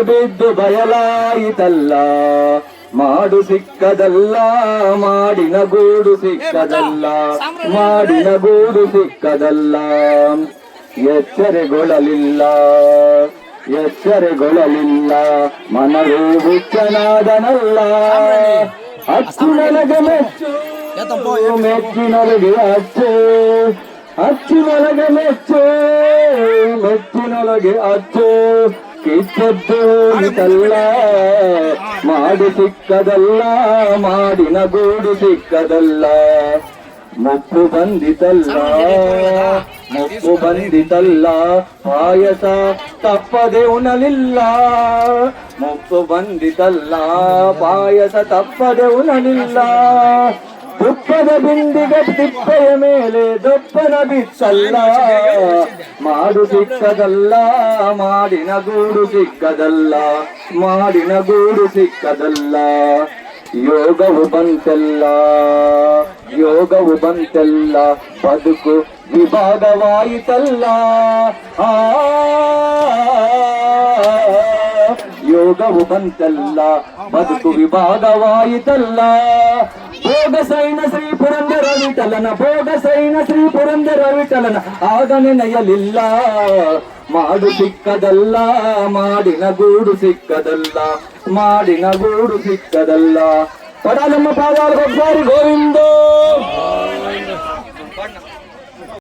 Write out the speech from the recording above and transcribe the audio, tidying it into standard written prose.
ಬಿದ್ದು ಬಯಲಾಯಿತಲ್ಲ, ಮಾಡು ಸಿಕ್ಕದಲ್ಲ, ಮಾಡಿನ ಗೂಡು ಸಿಕ್ಕದಲ್ಲ, ಮಾಡಿನ ಗೂಡು ಸಿಕ್ಕದಲ್ಲ. ಎಚ್ಚರೆಗೊಳ್ಳಲಿಲ್ಲ, ಎಚ್ಚರೆಗೊಳ್ಳಲಿಲ್ಲ, ಮನವೇ ಹುಚ್ಚನಾದನಲ್ಲ. ಅಚ್ಚಿನೊಳಗೆ ಮೆಚ್ಚು, ಮೆಚ್ಚಿನೊಳಗೆ ಅಚ್ಚು, ಅಚ್ಚಿನೊಳಗೆ ಮೆಚ್ಚು, ಮೆಚ್ಚಿನೊಳಗೆ ಅಚ್ಚು. ಕಿಚ್ಚದ್ದು ಹೋಗಿತಲ್ಲ, ಮಾಡು ಸಿಕ್ಕದಲ್ಲ, ಮಾಡಿನ ಗೂಡು ಸಿಕ್ಕದಲ್ಲ. ಮುಪ್ಪು ಬಂದಿತಲ್ಲ, ಮುಪ್ಪು ಬಂದಿತಲ್ಲ, ಪಾಯಸ ತಪ್ಪದೆ ಉಣಲಿಲ್ಲ. ಮುಪ್ಪು ಬಂದಿತಲ್ಲ, ಪಾಯಸ ತಪ್ಪದೆ ಉಣಲಿಲ್ಲ. ತುಪ್ಪದ ಬಿಂದಿಗೆ ತಿಪ್ಪೆಯ ಮೇಲೆ ದೊಪ್ಪನ ಬಿತ್ತಲ್ಲ, ಮಾಡು ಸಿಕ್ಕದಲ್ಲ, ಮಾಡಿನ ಗೂಡು ಸಿಕ್ಕದಲ್ಲ, ಮಾಡಿನ ಗೂಡು ಸಿಕ್ಕದಲ್ಲ. ಯೋಗವು ಬಂತೆಲ್ಲ, ಯೋಗವು ಬಂತೆಲ್ಲ, ಬದುಕು ವಿಭಾಗವಾಯಿತಲ್ಲ. ಯೋಗವು ಬಂತೆಲ್ಲ, ಬದುಕು ವಿಭಾಗವಾಯಿತಲ್ಲ. ಭೋಗ ಸೈನ ಶ್ರೀ ಪುರಂದರ ವಿಠಲನ, ಭೋಗ ಸೈನ ಶ್ರೀ ಪುರಂದರ ವಿಠಲನ ಆಗ ನೆನೆಯಲಿಲ್ಲ. ಮಾಡು ಸಿಕ್ಕದಲ್ಲ, ಮಾಡಿನ ಗೂಡು ಸಿಕ್ಕದಲ್ಲ, ಮಾಡಿನ ಗೂಡು ಸಿಕ್ಕದಲ್ಲ. ಪಡ ನಮ್ಮ ಪಾದಾರ ಗೋವಿಂದ.